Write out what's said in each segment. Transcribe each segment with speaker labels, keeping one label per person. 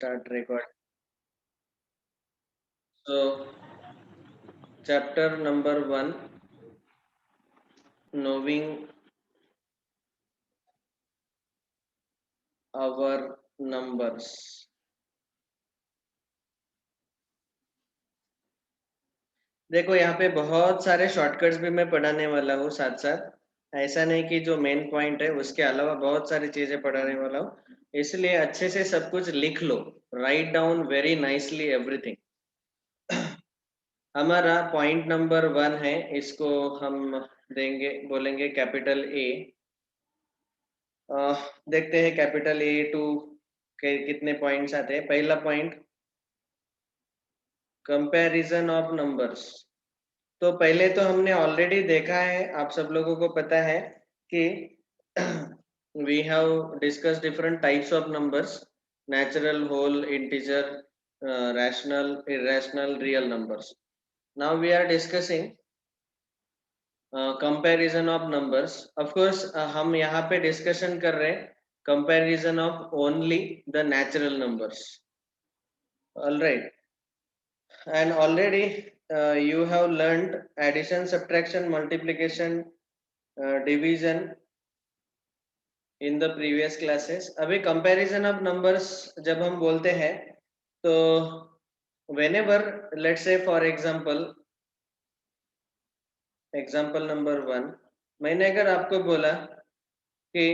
Speaker 1: start record. So, chapter number 1, knowing our numbers. देखो यहाँ पे बहुत सारे शॉर्टकट्स भी मैं पढ़ाने वाला हूँ साथ साथ, ऐसा नहीं कि जो मेन पॉइंट है उसके अलावा बहुत सारी चीजें पढ़ाने वाला हूँ, इसलिए अच्छे से सब कुछ लिख लो, write down very nicely everything. हमारा पॉइंट नंबर 1 है, इसको हम देंगे, बोलेंगे कैपिटल ए। देखते हैं कैपिटल ए टू के कितने पॉइंट्स आते हैं। पहला पॉइंट, कंपैरिजन ऑफ नंबर्स। तो पहले तो हमने ऑलरेडी देखा है, आप सब लोगों को पता है कि we have discussed different types of numbers: natural, whole, integer, rational, irrational, real numbers. Now we are discussing comparison of numbers. Of course हम यहाँ पे डिस्कशन कर रहे हैं comparison of only the natural numbers. Alright, and already you have learned addition, subtraction, multiplication, division in the previous classes. अभी comparison of numbers जब हम बोलते हैं तो whenever, let's say for example number 1, मैंने अगर आपको बोला कि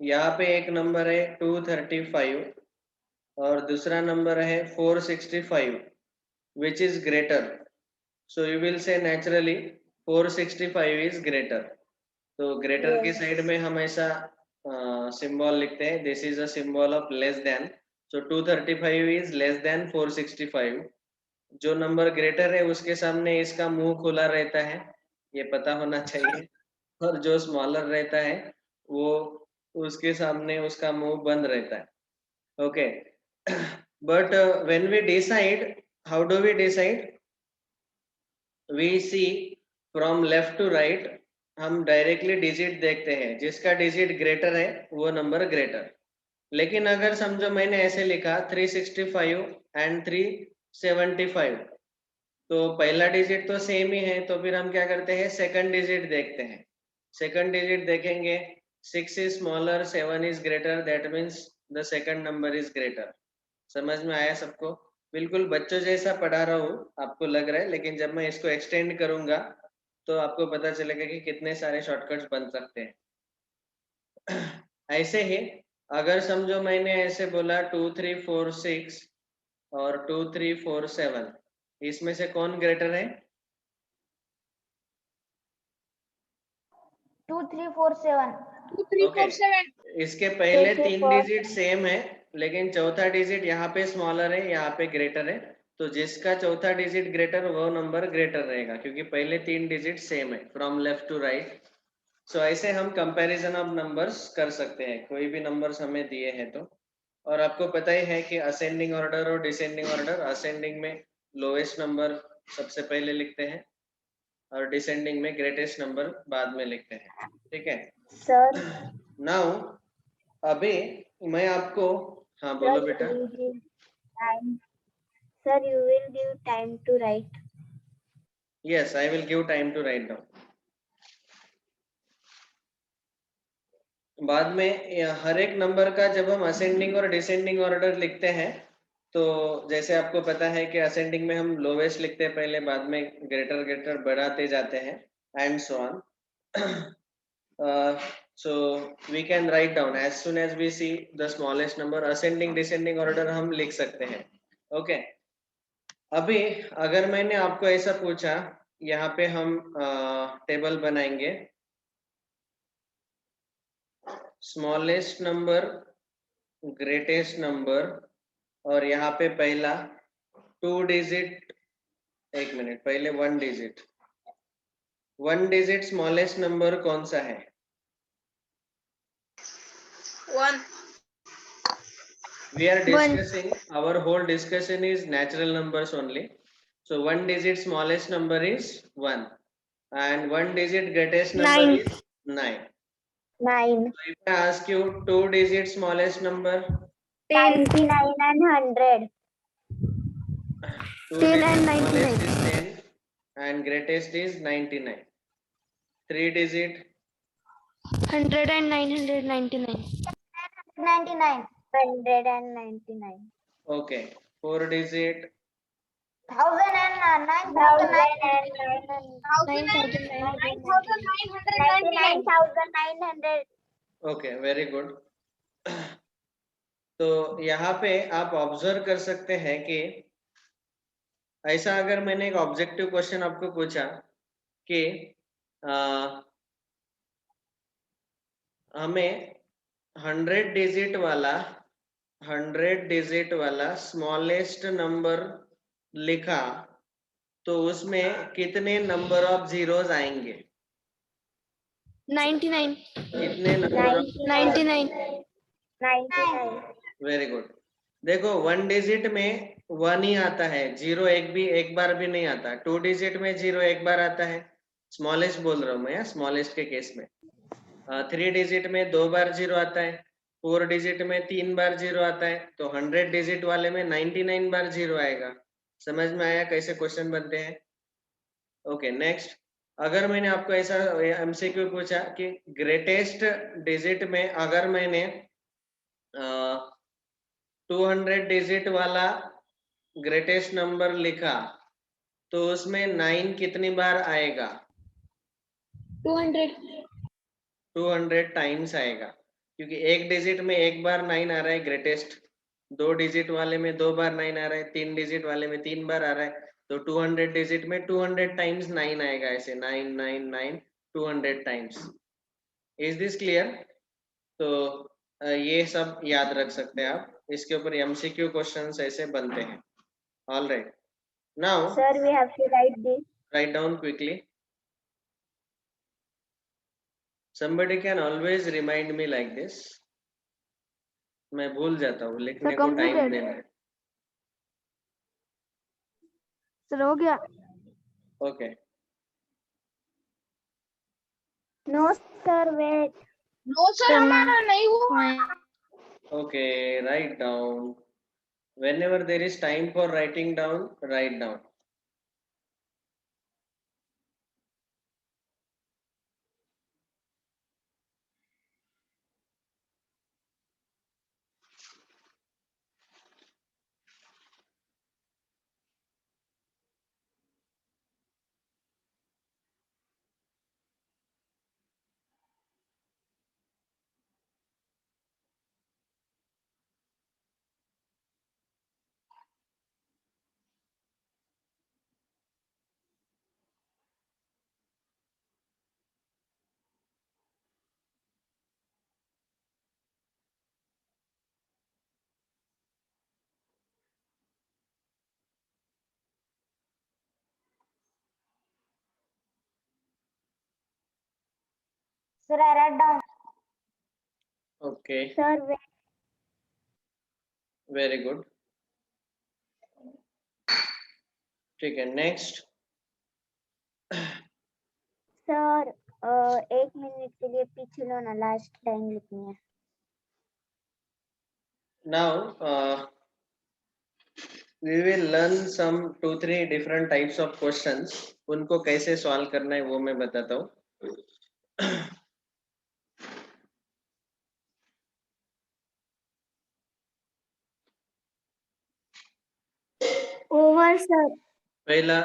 Speaker 1: यहाँ पे एक नंबर है 235 और दूसरा नंबर है 465, which is greater, so you will say naturally 465 is greater. तो ग्रेटर की साइड में हम ऐसा सिंबल लिखते हैं, this is a symbol of less than, so 235 is less than 465। जो नंबर ग्रेटर है उसके सामने इसका मुंह खुला रहता है, ये पता होना चाहिए, और जो स्मॉलर रहता है वो उसके सामने उसका मुंह बंद रहता है। Okay, but when we decide, how do we decide? We see from left to right, हम डायरेक्टली डिजिट देखते हैं, जिसका डिजिट ग्रेटर है वो नंबर ग्रेटर। लेकिन अगर समझो मैंने ऐसे लिखा 365 एंड 375, तो पहला डिजिट तो सेम ही है, तो फिर हम क्या करते हैं, सेकंड डिजिट देखते हैं। सेकंड डिजिट देखेंगे, 6 is smaller, 7 is greater, that means the second number is greater. समझ में आया सबको? बिल्कुल बच्चों जैसा पढ़ा रहा हूँ आपको लग रहा है, लेकिन जब मैं इसको एक्सटेंड करूंगा तो आपको पता चलेगा कि कितने सारे शॉर्टकट्स बन सकते हैं। ऐसे ही अगर समझो मैंने ऐसे बोला 2346 और 2347, इसमें से कौन ग्रेटर है?
Speaker 2: 2347।
Speaker 1: ओके, इसके पहले 3 डिजिट सेम है, लेकिन चौथा डिजिट यहाँ पे स्मॉलर है, यहाँ पे ग्रेटर है, तो जिसका चौथा डिजिट ग्रेटर वो नंबर ग्रेटर रहेगा, क्योंकि पहले 3 डिजिट सेम है फ्रॉम लेफ्ट टू राइट। सो ऐसे हम कंपैरिजन ऑफ नंबर्स कर सकते हैं, कोई भी नंबर्स हमें दिए हैं तो। और आपको पता ही है कि असेंडिंग ऑर्डर और डिसेंडिंग ऑर्डर, असेंडिंग में लोएस्ट नंबर सबसे पहले लिखते हैं और डिसेंडिंग में ग्रेटेस्ट नंबर बाद में लिखते हैं, ठीक है
Speaker 2: सर?
Speaker 1: नाउ अभी मैं आपको, हाँ बोलो बेटा।
Speaker 2: Sir, you will give time to write.
Speaker 1: Yes, I will give time to write down. बाद में हर एक नंबर का जब हम असेंडिंग और डिसेंडिंग ऑर्डर लिखते हैं, तो जैसे आपको पता है कि असेंडिंग में हम लोवेस्ट लिखते हैं पहले, बाद में ग्रेटर ग्रेटर बढ़ाते जाते हैं, and so on. so we can write down as soon as we see the smallest number, ascending descending order हम लिख सकते हैं। ओके, अभी अगर मैंने आपको ऐसा पूछा, यहाँ पे हम टेबल बनाएंगे, स्मॉलेस्ट नंबर, ग्रेटेस्ट नंबर, और यहाँ पे पहला 2 डिजिट, एक मिनट, पहले 1 डिजिट, 1 डिजिट स्मॉलेस्ट नंबर कौन सा है?
Speaker 3: 1.
Speaker 1: We are discussing, our whole discussion is natural numbers only. So 1 digit smallest number is 1 and 1 digit greatest number 9. is 9.
Speaker 2: 9.
Speaker 1: So if I ask you 2-digit smallest number,
Speaker 2: 99 and 100.
Speaker 1: 2-digit smallest is 10 and greatest is 99. 3-digit,
Speaker 3: 100 and 999.
Speaker 2: 99. 199.
Speaker 1: okay. 4-digit,
Speaker 2: 99,999.
Speaker 1: okay, very good. तो यहाँ पे आप observe कर सकते हैं कि ऐसा अगर मैंने एक ऑब्जेक्टिव क्वेश्चन आपको पूछा कि हमें 100 डिजिट वाला स्मॉलेस्ट नंबर लिखा तो उसमें कितने नंबर ऑफ जीरोस आएंगे?
Speaker 3: 99.
Speaker 1: कितने नंबर ऑफ
Speaker 3: 99.
Speaker 2: 99.
Speaker 1: Very good. देखो 1 डिजिट में 1 ही आता है, जीरो एक बार भी नहीं आता. 2 डिजिट में 0 एक बार आता है, स्मॉलेस्ट बोल रहा हूँ मैं, स्मॉलेस्ट के केस में. 3 डिजिट में 2 बार 0 आता है, 4 डिजिट में 3 बार 0 आता है, तो 100 डिजिट वाले में 99 बार 0 आएगा. समझ में आया कैसे क्वेश्चन बनते हैं? Okay, next. अगर मैंने आपको ऐसा एमसीक्यू पूछा कि ग्रेटेस्ट डिजिट में अगर मैंने 200 डिजिट वाला ग्रेटेस्ट नंबर लिखा तो उसमें 9 कितनी बार आएगा?
Speaker 3: 200.
Speaker 1: 200 टाइम्स आएगा, क्योंकि एक डिजिट में एक बार 9 आ रहा है ग्रेटेस्ट, 2 डिजिट वाले में 2 बार 9 आ रहा है, 3 डिजिट वाले में 3 बार आ रहा है, तो 200 डिजिट में 200 टाइम्स 9 आएगा, ऐसे 9 9 9 200 टाइम्स. Is this clear? तो ये सब याद रख सकते हैं आप, इसके ऊपर एमसीक्यू क्वेश्चंस ऐसे बनते हैं. All right, now
Speaker 2: Sir, we have to write this.
Speaker 1: write down quickly. Somebody can always remind me like this. मैं भूल जाता हूँ, लिखने को टाइम देना है.
Speaker 3: सर हो गया.
Speaker 1: Okay.
Speaker 2: No, sir, wait.
Speaker 3: No sir हमारा नहीं हुआ.
Speaker 1: Okay, write down. Whenever there is time for writing down, write down.
Speaker 2: Sir, I write down.
Speaker 1: Okay,
Speaker 2: Sir, wait.
Speaker 1: very good. ठीक है, next.
Speaker 2: Sir, 1 मिनट के लिए पीछे लो ना, लास्ट टाइम लिखनी है.
Speaker 1: Now we will learn some 2-3 different types of questions. उनको कैसे सॉल्व करना है वो मैं बताता हूँ.
Speaker 2: Over, sir.
Speaker 1: पहला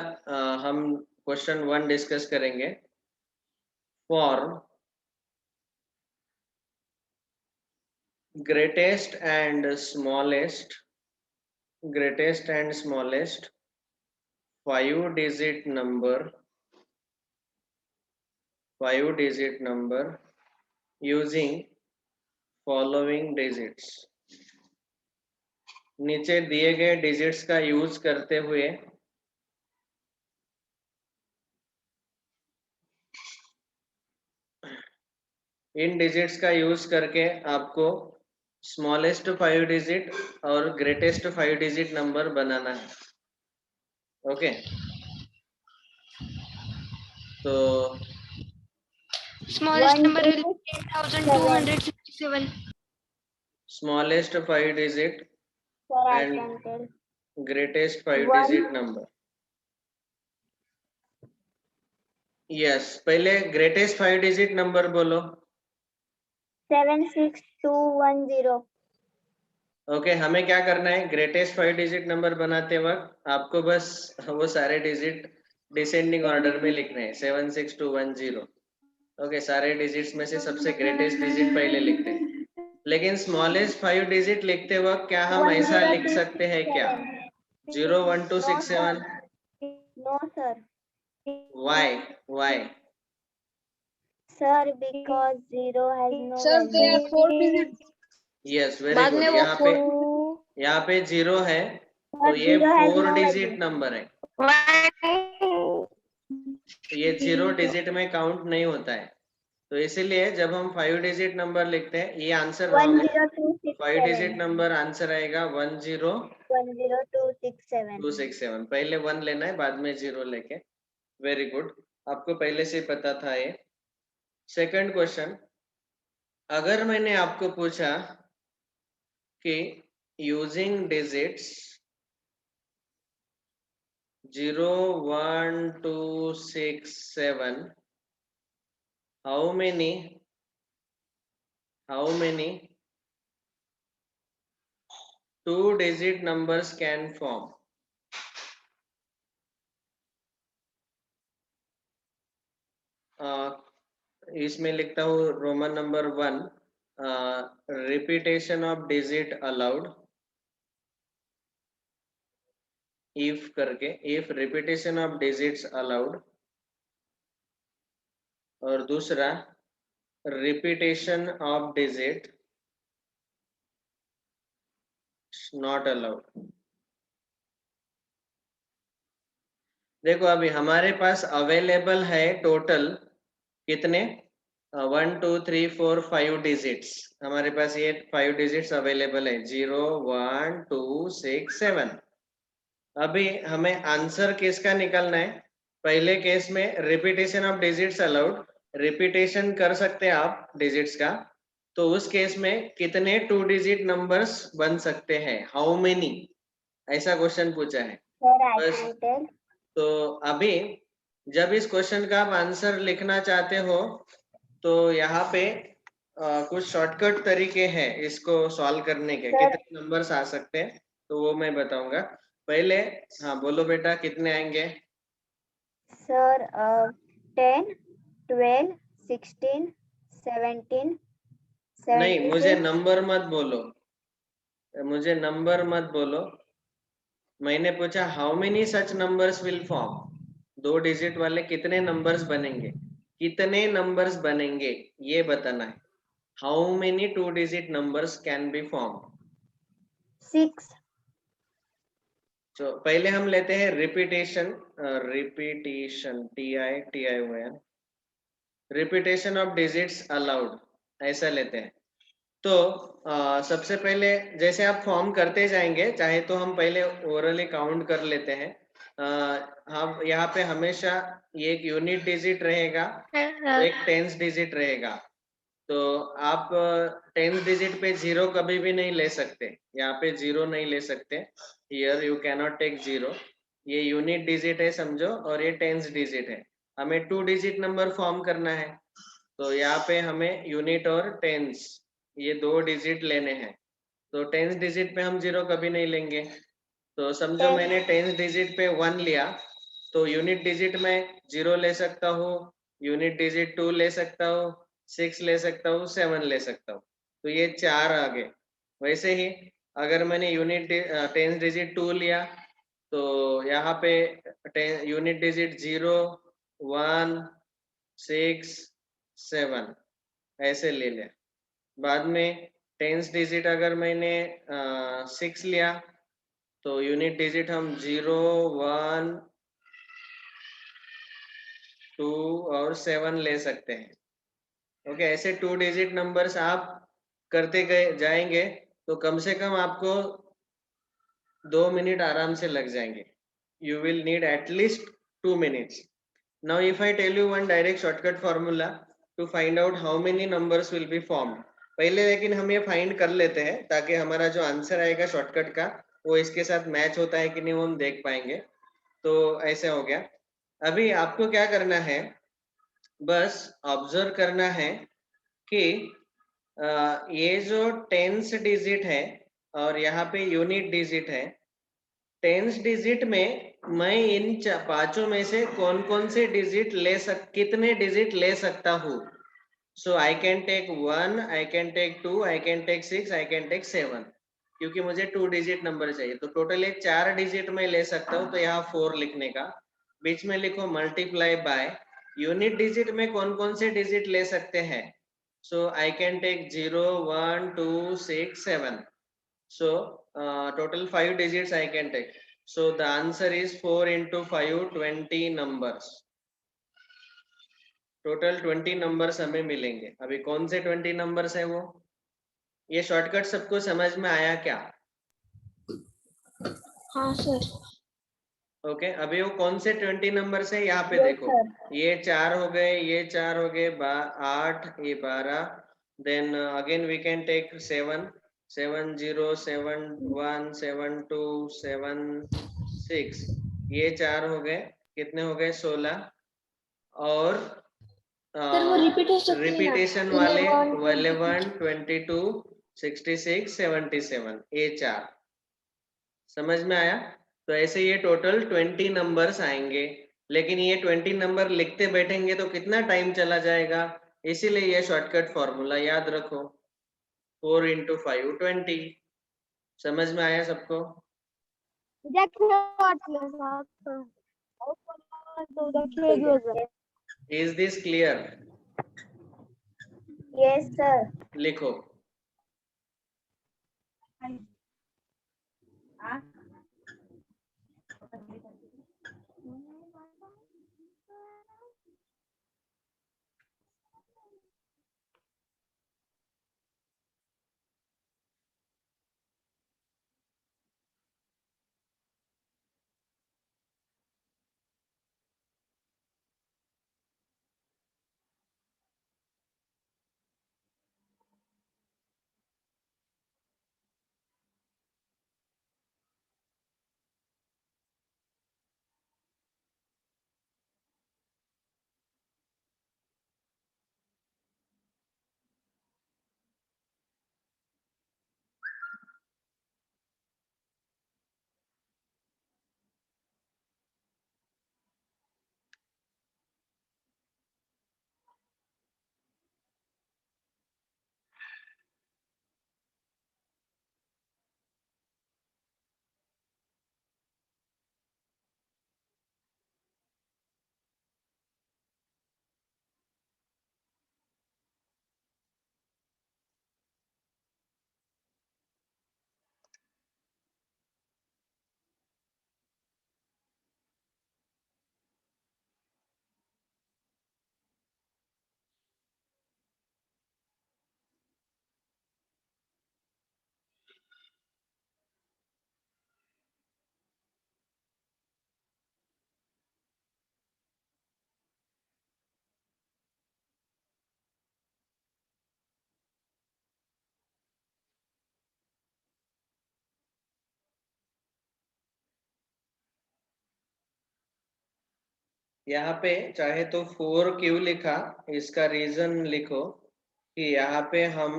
Speaker 1: हम क्वेश्चन 1 डिस्कस करेंगे. For greatest and smallest 5-digit number using following digits. नीचे दिए गए डिजिट्स का यूज करते हुए इन डिजिट्स का यूज करके आपको स्मॉलेस्ट 5 डिजिट और ग्रेटेस्ट 5 डिजिट नंबर बनाना है. ओके, तो
Speaker 3: Smallest
Speaker 2: One
Speaker 3: number will
Speaker 2: two
Speaker 3: be 10,267.
Speaker 1: Smallest 5 digit
Speaker 2: Sir, I
Speaker 1: and
Speaker 2: can tell.
Speaker 1: greatest 5
Speaker 2: One.
Speaker 1: digit number. Yes, पहले greatest 5 digit number बोलो.
Speaker 2: 76210.
Speaker 1: ओके हमें क्या करना है, ग्रेटेस्ट 5 डिजिट नंबर बनाते वक्त आपको बस वो सारे डिजिट डिसेंडिंग ऑर्डर में लिखने हैं. 76210. ओके सारे डिजिट्स में से सबसे ग्रेटेस्ट डिजिट पहले लिखते हैं. लेकिन स्मॉलेस्ट 5 डिजिट लिखते वक्त क्या हम ऐसा लिख सकते हैं क्या? 01267.
Speaker 2: No, sir.
Speaker 1: Why?
Speaker 2: Sir, because zero has no
Speaker 3: Sir, they are 4
Speaker 2: value.
Speaker 3: digits.
Speaker 1: Yes very
Speaker 3: बाद
Speaker 1: गुड.
Speaker 3: में वो
Speaker 1: यहाँ पे 0 है तो
Speaker 2: But
Speaker 1: ये
Speaker 2: zero has
Speaker 1: 4
Speaker 2: no
Speaker 1: digit
Speaker 2: value.
Speaker 1: Number है.
Speaker 3: Why?
Speaker 1: ये 0 डिजिट में काउंट नहीं होता है. तो इसीलिए जब हम 5 डिजिट नंबर लिखते हैं ये आंसर रॉन्ग है. 5 डिजिट
Speaker 2: 10267.
Speaker 1: नंबर आंसर आएगा
Speaker 2: 10267.
Speaker 1: 10267. पहले 1 लेना है बाद में 0 लेके. वेरी गुड, आपको पहले से पता था ये. सेकंड क्वेश्चन, अगर मैंने आपको पूछा कि using digits 0 1 2 6 7 how many 2 digit numbers can form? इसमें लिखता हूँ Roman number 1, repetition of digit allowed. If करके, if repetition of digits allowed. और दूसरा repetition of digit not allowed. देखो अभी हमारे पास अवेलेबल है टोटल कितने, 1 2 3 4 5 डिजिट्स. हमारे पास ये 5 डिजिट्स अवेलेबल है, 0 1 2 6 7. अभी हमें आंसर किसका निकालना है? पहले केस में repetition of digits allowed, repetition कर सकते हैं आप डिजिट्स का. तो उस केस में कितने 2 डिजिट नंबर्स बन सकते हैं, हाउ मेनी, ऐसा क्वेश्चन पूछा है.
Speaker 2: Sir, I
Speaker 1: बस
Speaker 2: can tell.
Speaker 1: तो अभी जब इस क्वेश्चन का आप आंसर लिखना चाहते हो तो यहाँ पे कुछ शॉर्टकट तरीके हैं इसको सॉल्व करने के.
Speaker 2: Sir.
Speaker 1: कितने नंबर्स आ सकते हैं तो वो मैं बताऊंगा. पहले हाँ बोलो बेटा, कितने आएंगे?
Speaker 2: Sir, 10, 12, 16, 17,
Speaker 1: नहीं, मुझे
Speaker 2: 76.
Speaker 1: नंबर मत बोलो, मुझे नंबर मत बोलो. मैंने पूछा how many such numbers will form. 2 digit वाले कितने नंबर्स बनेंगे, कितने नंबर्स बनेंगे ये बताना है. How many 2 digit numbers can be form.
Speaker 2: 6.
Speaker 1: तो पहले हम लेते हैं रिपीटेशन. टी आई हुआ है, रिपीटेशन ऑफ डिजिट्स अलाउड, ऐसा लेते हैं. तो सबसे पहले जैसे आप फॉर्म करते जाएंगे, चाहे तो हम पहले ओरली काउंट कर लेते हैं. हम यहाँ पे हमेशा ये एक यूनिट डिजिट रहेगा, एक टेंस डिजिट रहेगा. तो आप टेंस डिजिट पे 0 कभी भी नहीं ले सकते. यहाँ पे 0 नहीं ले सकते. Here you cannot take 0. ये यूनिट डिजिट है समझो, और ये टेंस डिजिट है. हमें 2 डिजिट नंबर फॉर्म करना है. तो यहाँ पे हमें यूनिट और टेंस ये 2 डिजिट लेने हैं. तो टेंस डिजिट पे हम 0 कभी नहीं लेंगे. तो समझो
Speaker 2: Ten.
Speaker 1: मैंने टेंस डिजिट पे 1 लिया, तो यूनिट डिजिट में 0 ले सकता हूँ, यूनिट डिजिट 2 ले सकता हूँ, 6 ले सकता हूँ, 7 ले सकता हूँ. तो ये 4 आ गए. वैसे ही अगर मैंने यूनिट टेंस डिजिट 2 लिया तो यहाँ पे यूनिट डिजिट 0 1 6 7 ऐसे ले लिया. बाद में टेंस डिजिट अगर मैंने 6 लिया तो यूनिट डिजिट हम 0 1 2 और 7 ले सकते हैं. ओके ऐसे 2 डिजिट नंबर्स आप करते गए जाएंगे तो कम से कम आपको 2 मिनट आराम से लग जाएंगे. You will need at least 2 minutes. Now if I tell you one direct shortcut formula to find out how many numbers will be formed. पहले लेकिन हम ये फाइंड कर लेते हैं ताकि हमारा जो आंसर आएगा शॉर्टकट का वो इसके साथ मैच होता है कि नहीं वो हम देख पाएंगे. तो ऐसे हो गया. अभी आपको क्या करना है, बस ऑब्जर्व करना है कि ये जो टेंस डिजिट है और यहाँ पे यूनिट डिजिट है, टेंस डिजिट में मैं इन पांचों में से कौन कौन से डिजिट कितने डिजिट ले सकता हूँ. So I can take 1, I can take 2, I can take 6, I can take 7, क्योंकि मुझे 2 डिजिट नंबर चाहिए. तो टोटल एक 4 डिजिट में ले सकता हूँ. तो यहाँ 4 लिखने का, बीच में लिखो मल्टीप्लाई बाय. यूनिट डिजिट में कौन कौन से डिजिट ले सकते हैं. सो I can take 0, 1, 2, 6, 7. So total 5 digits I can take. So the answer is 4 into 5, 20 numbers. Total 20 numbers हमें मिलेंगे. अभी कौन से 20 numbers है वो? ये शॉर्टकट सबको समझ में आया क्या?
Speaker 3: हाँ सर.
Speaker 1: ओके, अभी वो कौन से 20 numbers है यहाँ पे
Speaker 2: Yes,
Speaker 1: देखो.
Speaker 2: sir.
Speaker 1: ये 4 हो गए, ये 4 हो गए, 8, ये 12. Then again we can take 7, 7, 0, 7, 1, 7, 2, 7, 6. ये 4 हो गए, कितने हो गए? 16. और
Speaker 3: सर वो रिपीट हो सकती है ना.
Speaker 1: रिपीटेशन वाले
Speaker 3: 11,
Speaker 1: 11, 22, 66, 77, ये 4. समझ में आया? तो ऐसे ये टोटल 20 नंबर्स आएंगे. लेकिन ये 20 नंबर लिखते बैठेंगे तो कितना टाइम चला जाएगा, इसीलिए ये शॉर्टकट फॉर्मूला याद रखो. 4 into 5, 20. समझ में आया सबको? Is this clear?
Speaker 2: Yes, sir.
Speaker 1: लिखो. यहाँ पे चाहे तो 4 क्यों लिखा, इसका रीजन लिखो कि यहाँ पे हम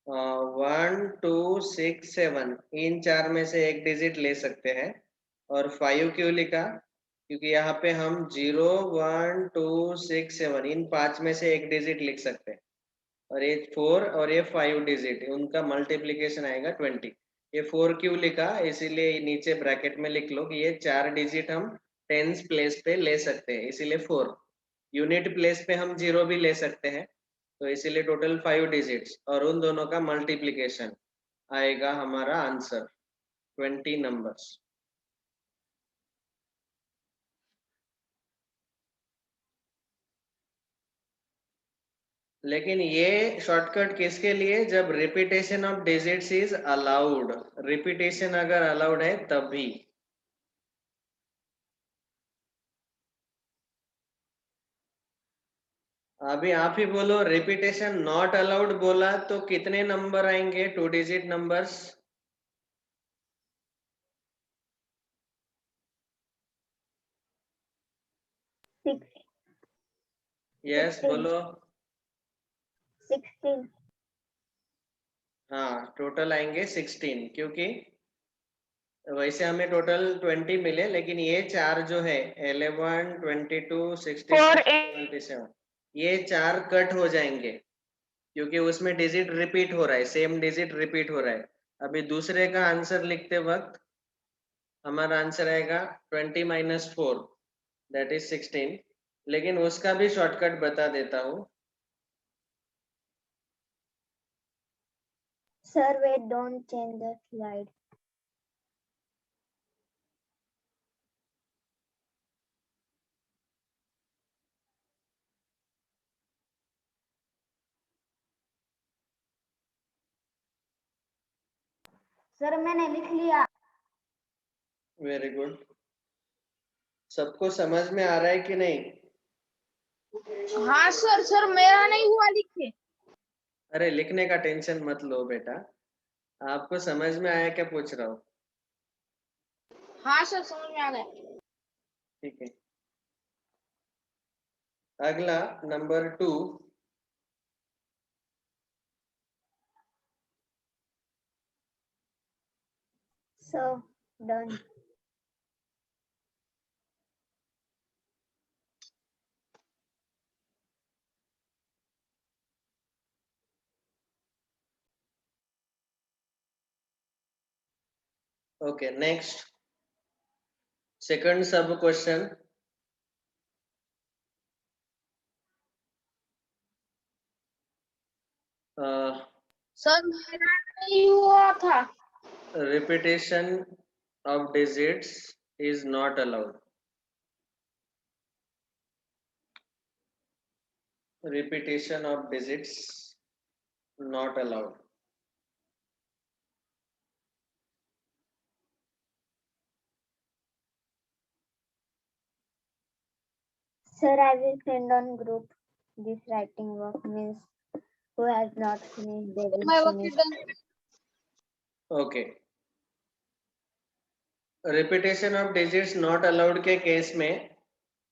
Speaker 1: 1, 2, 6, 7 इन 4 में से एक डिजिट ले सकते हैं. और 5 क्यों लिखा, क्योंकि यहाँ पे हम 0, 1, 2, 6, 7 इन 5 में से एक डिजिट लिख सकते हैं. और ये 4 और ये 5 डिजिट उनका मल्टीप्लिकेशन आएगा 20. ये 4 क्यों लिखा, इसीलिए नीचे ब्रैकेट में लिख लो कि ये 4 डिजिट हम टेंस प्लेस पे ले सकते हैं, इसीलिए 4. यूनिट प्लेस पे हम 0 भी ले सकते हैं, तो इसीलिए टोटल 5 डिजिट्स और उन दोनों का मल्टीप्लिकेशन आएगा हमारा आंसर 20 नंबर्स. लेकिन ये शॉर्टकट किसके लिए, जब repetition of digits is allowed. Repetition अगर अलाउड है तभी. अभी आप ही बोलो, रिपीटेशन नॉट अलाउड बोला तो कितने नंबर आएंगे 2 डिजिट नंबर्स?
Speaker 2: 6,
Speaker 1: यस
Speaker 2: 16,
Speaker 1: बोलो।
Speaker 2: 16,
Speaker 1: हाँ, टोटल आएंगे 16, क्योंकि वैसे हमें टोटल 20 मिले, लेकिन ये चार जो है 11, 22, 66, 77, ये चार कट हो जाएंगे क्योंकि उसमें डिजिट रिपीट हो रहा है, सेम डिजिट रिपीट हो रहा है। अभी दूसरे का आंसर लिखते वक्त हमारा आंसर आएगा 20 - 4, दैट इज 16, लेकिन उसका भी शॉर्टकट बता देता हूँ।
Speaker 2: sir, wait, don't change the slide. Sir मैंने लिख लिया।
Speaker 1: Very good. सबको समझ में आ रहा है कि नहीं?
Speaker 3: हाँ सर, सर मेरा नहीं हुआ लिखे।
Speaker 1: अरे लिखने का टेंशन मत लो बेटा, आपको समझ में आया क्या पूछ रहा हूँ?
Speaker 3: हाँ सर, समझ में आ गया।
Speaker 1: ठीक है। अगला number 2,
Speaker 2: So done.
Speaker 1: Okay next, second सब क्वेश्चन।
Speaker 3: सर मेरा नहीं हुआ था।
Speaker 1: Repetition of digits is not allowed. Repetition of digits not allowed.
Speaker 2: Sir, I will send on group this writing work, means who has not finished, they will
Speaker 3: My work is
Speaker 2: finish.
Speaker 3: done.
Speaker 1: Okay. Repetition of digits not allowed के case में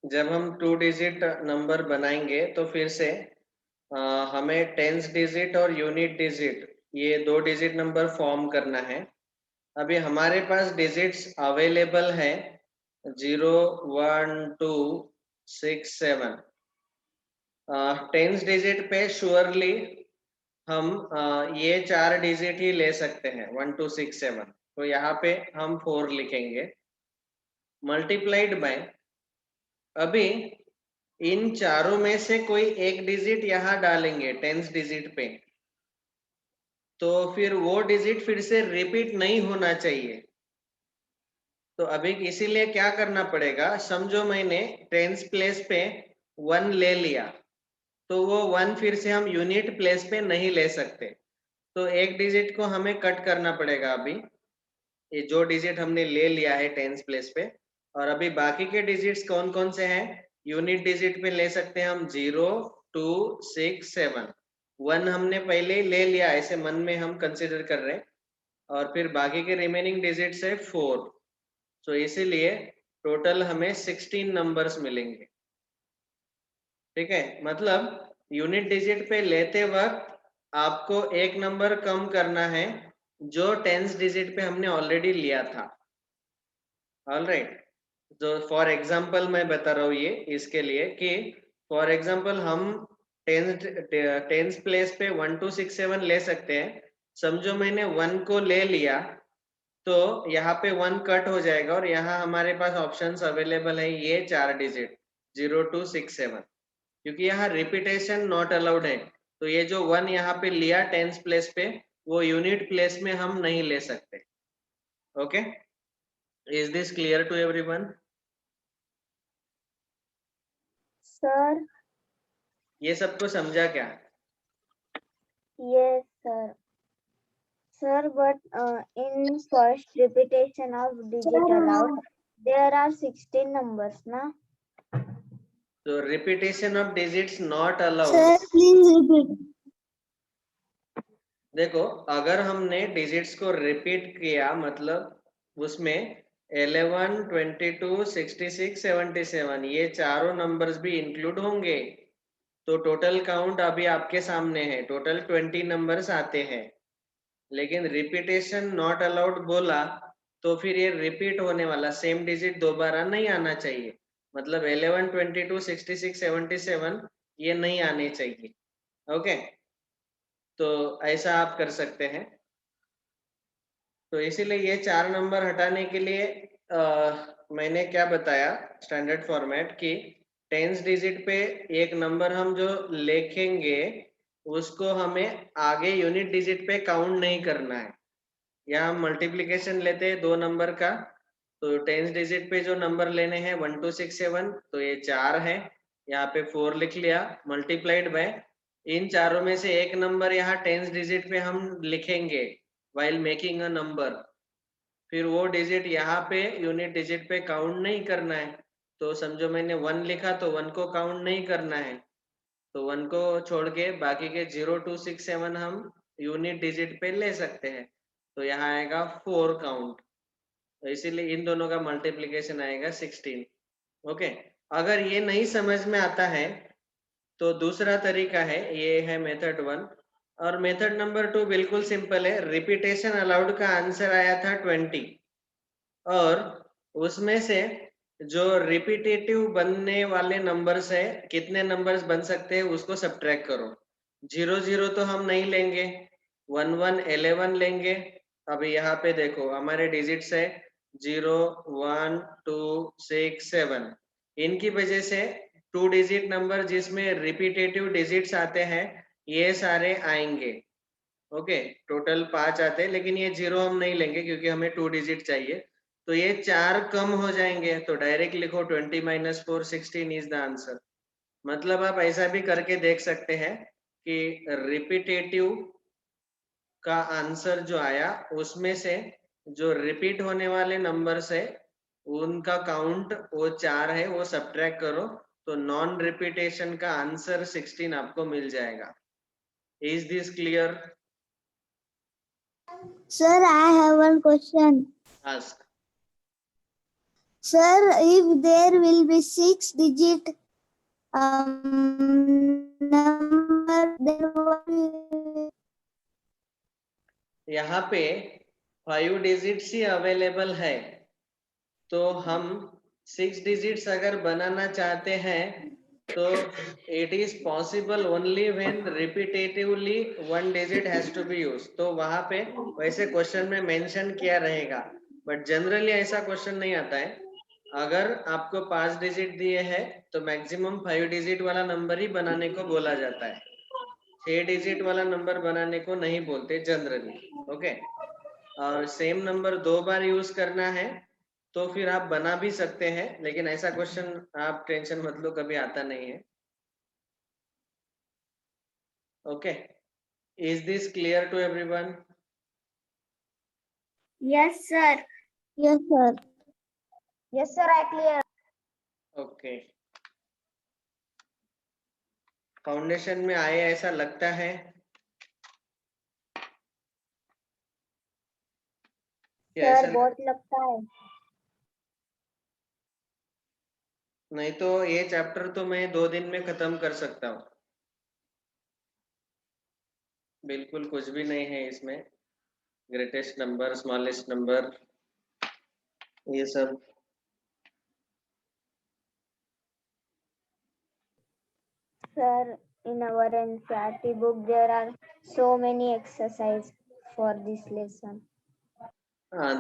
Speaker 1: जब हम 2 digit number बनाएंगे तो फिर से हमें tens digit और यूनिट डिजिट, ये 2 डिजिट नंबर फॉर्म करना है। अभी हमारे पास डिजिट्स अवेलेबल है 0, 1, 2, 6, 7। टेंस डिजिट पे श्योरली हम ये 4 डिजिट ही ले सकते हैं, 1, 2, 6, 7। तो यहाँ पे हम 4 लिखेंगे, मल्टीप्लाइड बाय, अभी इन चारों में से कोई एक डिजिट यहाँ डालेंगे टेंस डिजिट पे, तो फिर वो डिजिट फिर से रिपीट नहीं होना चाहिए। तो अभी इसीलिए क्या करना पड़ेगा, समझो मैंने टेंस प्लेस पे 1 ले लिया, तो वो 1 फिर से हम यूनिट प्लेस पे नहीं ले सकते, तो एक डिजिट को हमें कट करना पड़ेगा। अभी ये जो डिजिट हमने ले लिया है टेंस प्लेस पे, और अभी बाकी के डिजिट्स कौन कौन से हैं, यूनिट डिजिट पे ले सकते हैं हम 0, 2, 6, 7। 1 हमने पहले ही ले लिया, ऐसे मन में हम कंसिडर कर रहे हैं, और फिर बाकी के रिमेनिंग डिजिट्स है 4। तो इसीलिए टोटल हमें 16 नंबर्स मिलेंगे। ठीक है, मतलब यूनिट डिजिट पे लेते वक्त आपको एक नंबर कम करना है जो टेंस डिजिट पे हमने ऑलरेडी लिया था। ऑल राइट, तो फॉर एग्जाम्पल मैं बता रहा हूँ ये इसके लिए कि फॉर एग्जाम्पल हम टेंस प्लेस पे 1, 2, 6, 7 ले सकते हैं। समझो मैंने 1 को ले लिया, तो यहाँ पे 1 कट हो जाएगा और यहाँ हमारे पास ऑप्शंस अवेलेबल है ये 4 डिजिट 0, 2, 6, 7, क्योंकि यहाँ रिपीटेशन नॉट अलाउड है। तो ये जो 1 यहाँ पे लिया टेंस प्लेस पे, वो यूनिट प्लेस में हम नहीं ले सकते। Okay, is this clear to everyone?
Speaker 2: Sir,
Speaker 1: ये सबको समझा क्या?
Speaker 2: yes, sir. Sir, but in first repetition of digit allowed, there are 16 numbers, na?
Speaker 1: तो repetition of digits not allowed.
Speaker 2: Sir, please repeat.
Speaker 1: देखो, अगर हमने डिजिट्स को रिपीट किया मतलब उसमें 11, 22, 66, 77 ये चारों नंबर्स भी इंक्लूड होंगे। तो टोटल काउंट अभी आपके सामने है, टोटल 20 नंबर्स आते हैं। लेकिन रिपीटेशन नॉट अलाउड बोला तो फिर ये रिपीट होने वाला सेम डिजिट दोबारा नहीं आना चाहिए। मतलब 11, 22, 66, 77 ये नहीं आने चाहिए। ओके, तो ऐसा आप कर सकते हैं। तो इसीलिए ये 4 नंबर हटाने के लिए मैंने क्या बताया स्टैंडर्ड फॉर्मेट की टेंस डिजिट पे एक नंबर हम जो लिखेंगे उसको हमें आगे यूनिट डिजिट पे काउंट नहीं करना है। यहाँ हम मल्टीप्लीकेशन लेते हैं 2 नंबर का, तो टेंस डिजिट पे जो नंबर लेने हैं 1, 2, 6, 7, तो ये 4 है, यहाँ पे 4 लिख लिया मल्टीप्लाइड बाय इन चारों में से एक नंबर यहाँ टेंस डिजिट पे हम लिखेंगे while making a number। फिर वो डिजिट यहाँ पे यूनिट डिजिट पे काउंट नहीं करना है। तो समझो मैंने 1 लिखा तो 1 को काउंट नहीं करना है, तो 1 को छोड़ के बाकी के 0, 2, 6, 7 हम यूनिट डिजिट पे ले सकते हैं। तो यहाँ आएगा 4 काउंट, तो इसीलिए इन दोनों का मल्टीप्लीकेशन आएगा 16। ओके, अगर ये नहीं समझ में आता है तो दूसरा तरीका है, ये है मेथड 1। और मेथड नंबर 2 बिल्कुल सिंपल है। रिपीटेशन अलाउड का आंसर आया था 20 और उसमें से जो रिपीटेटिव बनने वाले नंबर्स है कितने नंबर्स बन सकते हैं उसको सब्ट्रैक्ट करो। 0, 0 तो हम नहीं लेंगे, 1, 1, 11 लेंगे। अभी यहाँ पे देखो हमारे डिजिट्स है 0, 1, 2, 6, 7। इनकी वजह से 2 डिजिट नंबर जिसमें रिपीटेटिव डिजिट्स आते हैं ये सारे आएंगे। ओके, टोटल 5 आते हैं, लेकिन ये 0 हम नहीं लेंगे क्योंकि हमें 2 डिजिट चाहिए। तो ये 4 कम हो जाएंगे, तो डायरेक्ट लिखो 20 - 4, 16 इज द आंसर। मतलब आप ऐसा भी करके देख सकते हैं कि रिपीटेटिव का आंसर जो आया उसमें से जो रिपीट होने वाले नंबर्स है उनका काउंट वो 4 है, वो सब्ट्रैक्ट करो तो नॉन रिपीटेशन का आंसर 16 आपको मिल जाएगा। Is this clear?
Speaker 2: Sir, I have one question.
Speaker 1: Ask.
Speaker 2: Sir, if there will be 6-digit number, then what will...
Speaker 1: यहाँ पे 5 डिजिट्स ही अवेलेबल है, तो हम 6 डिजिट्स अगर बनाना चाहते हैं तो it is possible only when repetitively 1 digit has to be use. तो वहां पे वैसे क्वेश्चन में मेंशन किया रहेगा, बट जनरली ऐसा क्वेश्चन नहीं आता है। अगर आपको 5 डिजिट दिए हैं तो मैक्सिमम 5 डिजिट वाला नंबर ही बनाने को बोला जाता है, 6 डिजिट वाला नंबर बनाने को नहीं बोलते जनरली। ओके, और सेम नंबर 2 बार यूज करना है तो फिर आप बना भी सकते हैं, लेकिन ऐसा क्वेश्चन आप टेंशन मत लो कभी आता नहीं है। Okay, is this clear to everyone?
Speaker 2: Yes, sir. Yes, sir. Yes, sir, I clear.
Speaker 1: Okay, foundation में आए ऐसा लगता है? क्या
Speaker 2: Sir,
Speaker 1: ऐसा
Speaker 2: बहुत लगता है।
Speaker 1: नहीं तो ये चैप्टर तो मैं 2 दिन में खत्म कर सकता हूँ, बिल्कुल कुछ भी नहीं है इसमें। ग्रेटेस्ट नंबर, स्मॉलेस्ट नंबर, ये सब।
Speaker 2: Sir, in our NCERT book, there are so many exercises for this lesson.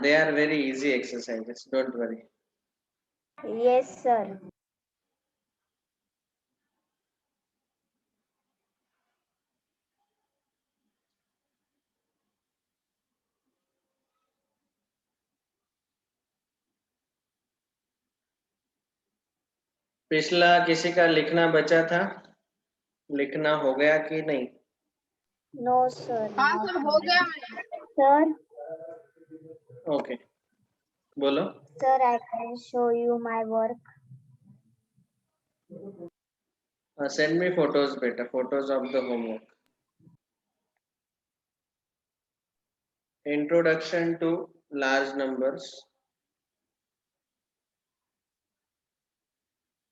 Speaker 1: They are very easy exercises, don't worry.
Speaker 2: Yes, sir.
Speaker 1: पिछला किसी का लिखना बचा था, लिखना हो गया कि नहीं?
Speaker 2: No, sir.
Speaker 3: हाँ
Speaker 2: not
Speaker 3: सर, हो गया मेरा।
Speaker 2: Sir,
Speaker 1: ओके, बोलो।
Speaker 2: sir, I can show you my work.
Speaker 1: Send me photos, beta. Photos of the homework. Introduction to large numbers.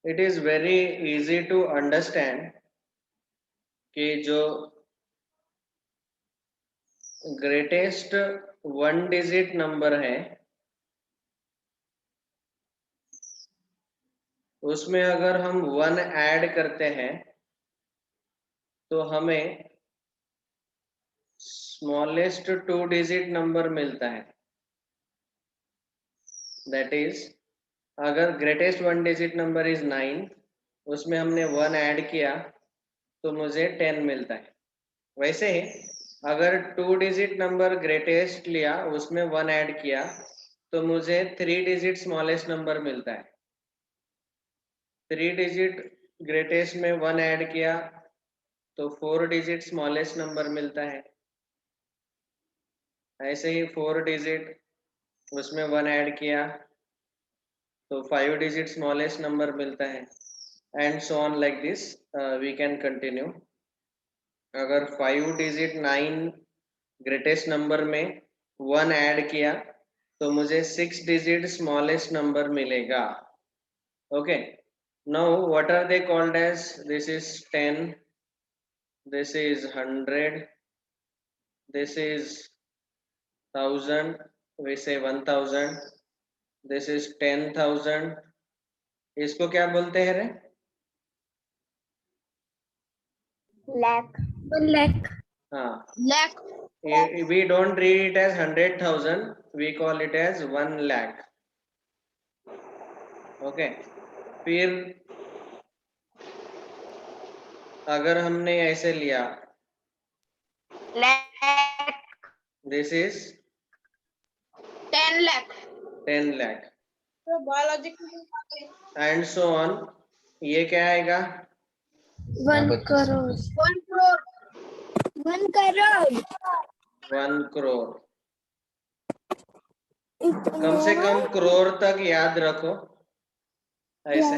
Speaker 1: It is very easy to understand कि जो greatest 1 digit number है उसमें अगर हम 1 ऐड करते हैं तो हमें स्मॉलेस्ट 2 डिजिट नंबर मिलता है. दैट इज अगर ग्रेटेस्ट 1 डिजिट नंबर इज 9, उसमें हमने 1 ऐड किया तो मुझे 10 मिलता है. वैसे ही अगर 2 डिजिट नंबर ग्रेटेस्ट लिया उसमें 1 ऐड किया तो मुझे 3 डिजिट स्मॉलेस्ट नंबर मिलता है. 3 डिजिट ग्रेटेस्ट में 1 ऐड किया तो 4 डिजिट स्मॉलेस्ट नंबर मिलता है. ऐसे ही 4 डिजिट उसमें 1 ऐड किया तो 5 डिजिट स्मॉलेस्ट नंबर मिलता है. And so on like this we can continue. अगर 5 डिजिट 9 ग्रेटेस्ट नंबर में 1 ऐड किया तो मुझे 6 डिजिट स्मॉलेस्ट नंबर मिलेगा. Okay. Now what are they called as? This is 10, this is 100, this is 1000, we say 1000, this is 10,000. इसको क्या बोलते हैं रे?
Speaker 2: lakh.
Speaker 3: 1 lakh.
Speaker 1: हाँ,
Speaker 3: Lakh.
Speaker 1: we don't read it as 100,000, we call it as 1 lakh. Okay. फिर अगर हमने ऐसे लिया
Speaker 3: Lakh.
Speaker 1: this is
Speaker 3: 10 lakh.
Speaker 1: 10 lakh
Speaker 3: तो बायोलॉजी
Speaker 1: and so on. ये क्या आएगा?
Speaker 3: 1 crore. 1 crore. 1 crore.
Speaker 1: 1 crore. कम से कम करोड़ तक याद रखो ऐसे.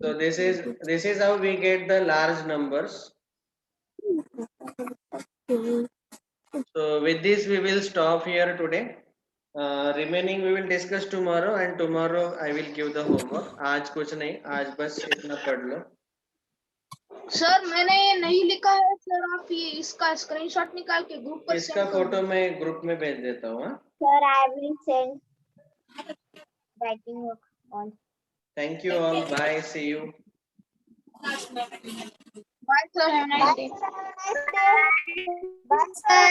Speaker 1: So this is how we get the large numbers. So with this we will stop here today. Remaining we will discuss tomorrow and tomorrow I will give the homework. आज कुछ नहीं, आज बस इतना पढ़ लो.
Speaker 3: सर मैंने ये नहीं लिखा है सर, आप ये इसका स्क्रीनशॉट निकाल के ग्रुप पर
Speaker 1: इसका फोटो मैं ग्रुप में भेज देता हूँ.
Speaker 2: Sir, I will send writing work on.
Speaker 1: Thank you all. Bye. See you.
Speaker 3: Bye sir.
Speaker 2: Bye, sir. Have a nice day. Bye, sir.